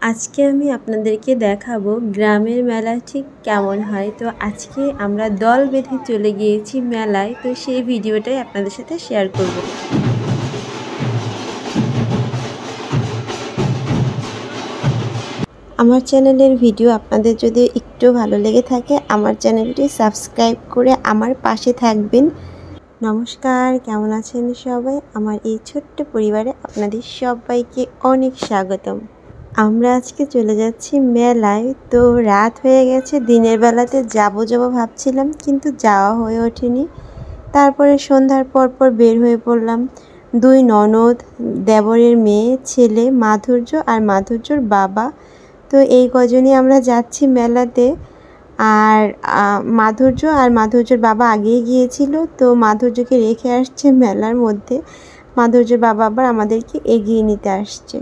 আজকে আমি আপনাদেরকে দেখাবো গ্রামের মেলা ঠিক কেমন হয়। তো আজকে আমরা দল বেঁধে চলে গিয়েছি মেলায়, তো সেই ভিডিওটাই আপনাদের সাথে শেয়ার করব। আমার চ্যানেলের ভিডিও আপনাদের যদি একটু ভালো লেগে থাকে আমার চ্যানেলটি সাবস্ক্রাইব করে আমার পাশে থাকবেন। নমস্কার, কেমন আছেন সবাই? আমার এই ছোট্ট পরিবারে আপনাদের সবাইকে অনেক স্বাগতম। আমরা আজকে চলে যাচ্ছি মেলায়। তো রাত হয়ে গেছে, দিনের বেলাতে যাব ভাবছিলাম, কিন্তু যাওয়া হয়ে ওঠেনি। তারপরে সন্ধ্যার পর বের হয়ে পড়লাম। দুই ননদ, দেবরের মেয়ে, ছেলে, মাধুর্য আর মাধুর্যর বাবা। তো এই কজনই আমরা যাচ্ছি মেলাতে। আর মাধুর্য আর মাধুর্যর বাবা আগেই গিয়েছিল, তো মাধুর্যকে রেখে আসছে মেলার মধ্যে। মাধুর্যর বাবা আবার আমাদেরকে এগিয়ে নিতে আসছে।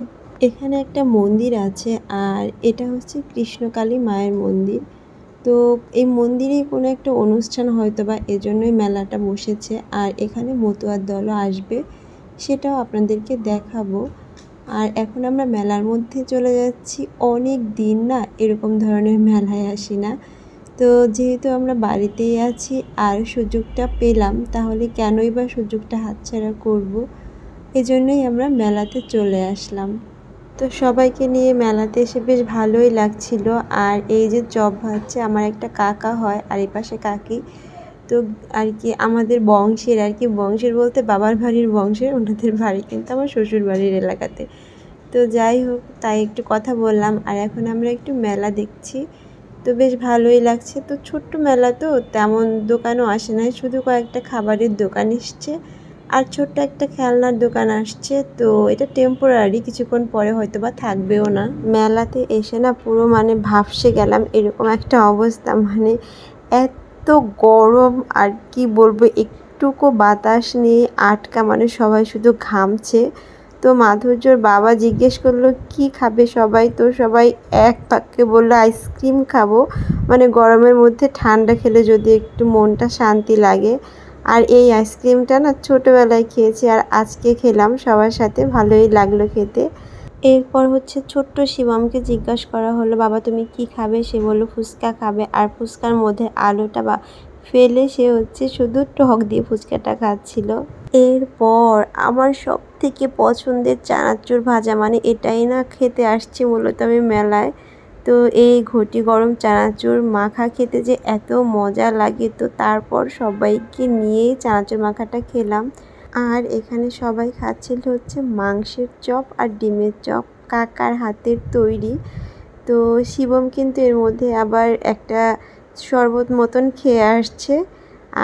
এখানে একটা মন্দির আছে, আর এটা হচ্ছে কৃষ্ণকালী মায়ের মন্দির। তো এই মন্দিরেই কোনো একটা অনুষ্ঠান হয়তো বা এজন্যই মেলাটা বসেছে। আর এখানে মতুয়ার দলও আসবে, সেটাও আপনাদেরকে দেখাবো। আর এখন আমরা মেলার মধ্যে চলে যাচ্ছি। অনেক দিন না এরকম ধরনের মেলায় আসি না। তো যেহেতু আমরা বাড়িতেই আছি আর সুযোগটা পেলাম, তাহলে কেনই বা সুযোগটা হাতছাড়া করব। এজন্যই আমরা মেলাতে চলে আসলাম। তো সবাইকে নিয়ে মেলাতে এসে বেশ ভালোই লাগছিল। আর এই যে চপ ভাজছে আমার একটা কাকা হয়, আর এই পাশে কাকি। তো আর কি আমাদের বংশের, আর কি বংশের বলতে বাবার বাড়ির বংশের, ওনাদের বাড়ি কিন্তু আমার শ্বশুর বাড়ির এলাকাতে। তো যাই হোক, তাই একটু কথা বললাম। আর এখন আমরা একটু মেলা দেখছি, তো বেশ ভালোই লাগছে। তো ছোট্ট মেলা, তো তেমন দোকানও আসে নাই, শুধু কয়েকটা খাবারের দোকান এসছে আর ছোট্ট একটা খেলনার দোকান আসছে। তো এটা টেম্পোরারি, কিছুক্ষণ পরে হয়তো বা থাকবেও না। মেলাতে এসে না পুরো ভাবসে গেলাম, এরকম একটা অবস্থা। এত গরম, আর কি বলবো, একটুকু বাতাস নেই, আটকা, সবাই শুধু ঘামছে। তো মাধুর্যর বাবা জিজ্ঞেস করলো কি খাবে সবাই, তো সবাই এক বাক্যে বললো আইসক্রিম খাবো। গরমের মধ্যে ঠান্ডা খেলে যদি একটু মনটা শান্তি লাগে। আর এই আইসক্রিমটা না ছোটোবেলায় খেয়েছি, আর আজকে খেলাম সবার সাথে, ভালোই লাগলো খেতে। এরপর হচ্ছে ছোট্ট শিবমকে জিজ্ঞাসা করা হলো, বাবা তুমি কি খাবে? সে বললো ফুচকা খাবে। আর ফুচকার মধ্যে আলুটা ফেলে সে হচ্ছে শুধু টক দিয়ে ফুচকাটা খাচ্ছিল। এরপর আমার সব থেকে পছন্দের চানাচুর ভাজা, এটাই না খেতে আসছি মূলত আমি মেলায়। তো এই ঘটি গরম চানাচুর মাখা খেতে যে এত মজা লাগে, তো তারপর সবাইকে নিয়েই চানাচুর মাখাটা খেলাম। আর এখানে সবাই খাচ্ছিল হচ্ছে মাংসের চপ আর ডিমের চপ, কাকার হাতের তৈরি। তো শিবম কিন্তু এর মধ্যে আবার একটা শরবত মতন খেয়ে আসছে।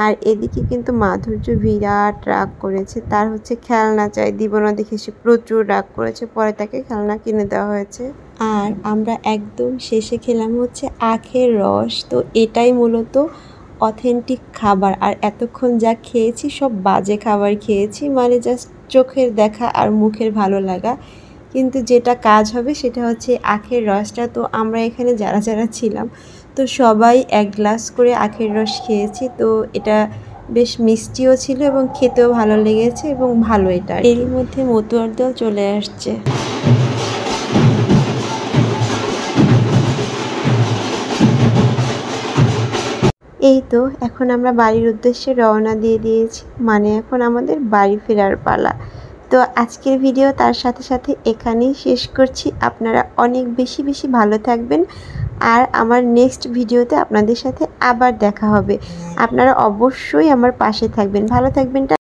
আর এদিকে কিন্তু মাধুর্য বিরাট রাগ করেছে, তার হচ্ছে খেলনা চাই, দিব না দেখে সে প্রচুর রাগ করেছে। পরে তাকে খেলনা কিনে দেওয়া হয়েছে। আর আমরা একদম শেষে খেলাম হচ্ছে আখের রস। তো এটাই মূলত অথেন্টিক খাবার। আর এতক্ষণ যা খেয়েছি সব বাজে খাবার খেয়েছি, জাস্ট চোখের দেখা আর মুখের ভালো লাগা। কিন্তু যেটা কাজ হবে সেটা হচ্ছে আখের রসটা। তো আমরা এখানে যারা যারা ছিলাম, তো সবাই এক গ্লাস করে আখের রস খেয়েছি। তো এটা বেশ মিষ্টিও ছিল এবং খেতেও ভালো লেগেছে এবং ভালো এটা। এরই মধ্যে মতুয়ার দল চলে আসছে। এই তো এখন আমরা বাড়ির উদ্দেশ্যে রওনা দিয়ে দিয়েছি, এখন আমাদের বাড়ি ফেরার পালা। তো আজকের ভিডিও তার সাথে সাথে এখানেই শেষ করছি। আপনারা অনেক বেশি বেশি ভালো থাকবেন, আর আমার নেক্সট ভিডিওতে আপনাদের সাথে আবার দেখা হবে। আপনারা অবশ্যই আমার পাশে থাকবেন, ভালো থাকবেন।